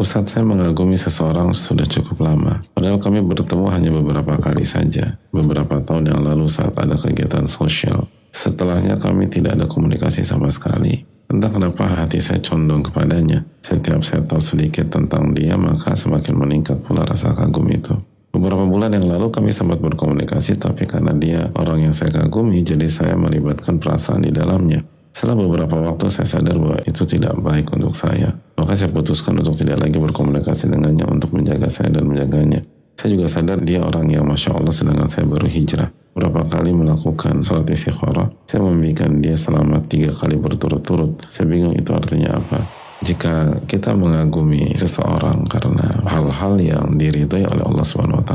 Ustadz, saya mengagumi seseorang sudah cukup lama. Padahal kami bertemu hanya beberapa kali saja. Beberapa tahun yang lalu saat ada kegiatan sosial. Setelahnya kami tidak ada komunikasi sama sekali. Entah kenapa hati saya condong kepadanya. Setiap saya tahu sedikit tentang dia, maka semakin meningkat pula rasa kagum itu. Beberapa bulan yang lalu kami sempat berkomunikasi, tapi karena dia orang yang saya kagumi, jadi saya melibatkan perasaan di dalamnya. Setelah beberapa waktu saya sadar bahwa itu tidak baik untuk saya. Maka saya putuskan untuk tidak lagi berkomunikasi dengannya untuk menjaga saya dan menjaganya. Saya juga sadar dia orang yang Masya Allah sedangkan saya baru hijrah. Berapa kali melakukan salat istikharah, saya membimbingkan dia selama 3 kali berturut-turut. Saya bingung itu artinya apa. Jika kita mengagumi seseorang karena hal-hal yang diridhai oleh Allah SWT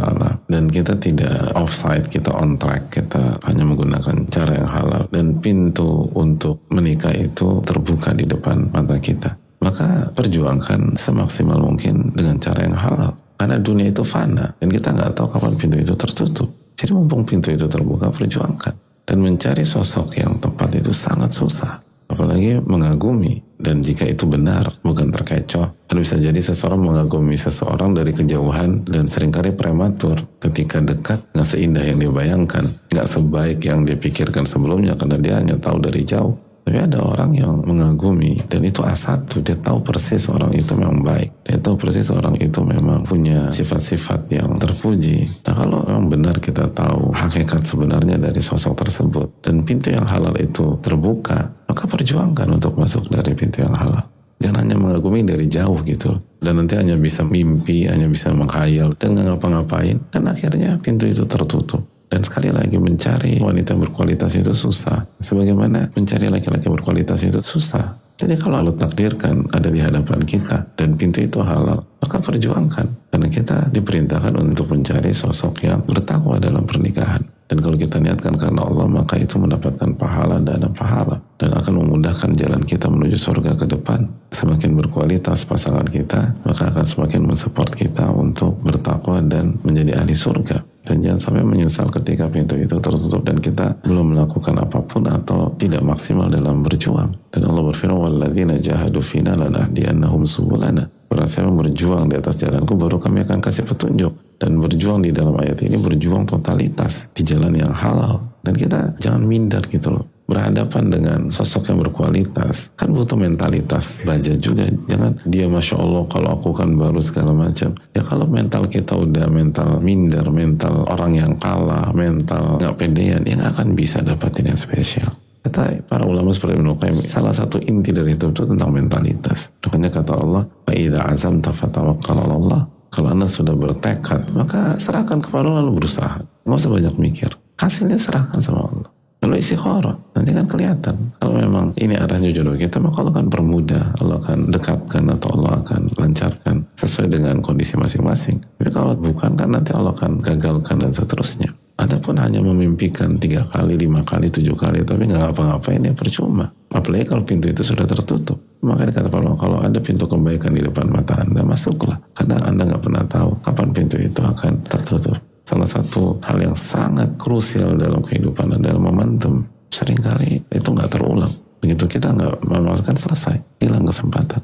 dan kita tidak offside, kita on track, kita hanya menggunakan cara yang halal dan pintu untuk menikah itu terbuka di depan mata kita, maka perjuangkan semaksimal mungkin dengan cara yang halal. Karena dunia itu fana dan kita nggak tahu kapan pintu itu tertutup. Jadi mumpung pintu itu terbuka, perjuangkan. Dan mencari sosok yang tepat itu sangat susah. Apalagi mengagumi. Dan jika itu benar, bukan terkecoh. Kan bisa jadi seseorang mengagumi seseorang dari kejauhan dan seringkali prematur. Ketika dekat, nggak seindah yang dia bayangkan. Nggak sebaik yang dia pikirkan sebelumnya karena dia hanya tahu dari jauh. Tapi ada orang yang mengagumi dan itu A1, dia tahu persis orang itu memang baik. Dia tahu persis orang itu memang punya sifat-sifat yang terpuji. Nah kalau memang benar kita tahu hakikat sebenarnya dari sosok tersebut dan pintu yang halal itu terbuka, maka perjuangkan untuk masuk dari pintu yang halal. Jangan hanya mengagumi dari jauh gitu. Dan nanti hanya bisa mimpi, hanya bisa menghayal dan nggak ngapa-ngapain. Dan akhirnya pintu itu tertutup. Dan sekali lagi mencari wanita berkualitas itu susah. Sebagaimana mencari laki-laki berkualitas itu susah. Jadi kalau Allah takdirkan ada di hadapan kita dan pintu itu halal, maka perjuangkan. Karena kita diperintahkan untuk mencari sosok yang bertakwa dalam pernikahan. Dan kalau kita niatkan karena Allah, maka itu mendapatkan pahala dan pahala. Dan akan memudahkan jalan kita menuju surga ke depan. Semakin berkualitas pasangan kita, maka akan semakin mensupport kita untuk bertakwa dan menjadi ahli surga. Dan jangan sampai menyesal ketika pintu itu tertutup dan kita belum melakukan apapun atau tidak maksimal dalam berjuang. Dan Allah berfirman, وَالَّذِينَ جَاهَدُوا فِينَا لَنَهْدِيَنَّهُمْ سُبُلَنَا. Barang siapa berjuang di atas jalanku, baru kami akan kasih petunjuk. Dan berjuang di dalam ayat ini, berjuang totalitas di jalan yang halal. Dan kita jangan minder gitu loh. Berhadapan dengan sosok yang berkualitas kan butuh mentalitas baja juga. Jangan dia Masya Allah kalau aku kan baru segala macam. Ya kalau mental kita udah mental minder, mental orang yang kalah, mental gak pedean, ya gak akan bisa dapatin yang spesial. Kata para ulama seperti Ibnu Qayyim, salah satu inti dari itu tentang mentalitas. Makanya kata Allah, "Fa idza azamta fatawakkal 'ala Allah." Kalau Anda sudah bertekad, maka serahkan kepada Allah lalu berusaha. Nggak usah banyak mikir. Hasilnya serahkan sama Allah. Lalu istikharah, nanti kan kelihatan. Kalau memang ini arahnya jodoh kita, maka Allah akan permudah, Allah akan dekatkan atau Allah akan lancarkan sesuai dengan kondisi masing-masing. Tapi kalau bukan kan nanti Allah akan gagalkan dan seterusnya. Adapun hanya memimpikan 3 kali, 5 kali, 7 kali, tapi nggak ngapa-ngapain ya percuma. Apalagi kalau pintu itu sudah tertutup. Makanya kata Allah, kalau ada pintu kebaikan di depan mata Anda, masuklah. Karena Anda nggak pernah tahu kapan pintu itu akan tertutup. Salah satu hal yang sangat krusial dalam kehidupan dan dalam momentum, seringkali itu nggak terulang. Begitu kita nggak memaafkan, selesai, hilang kesempatan.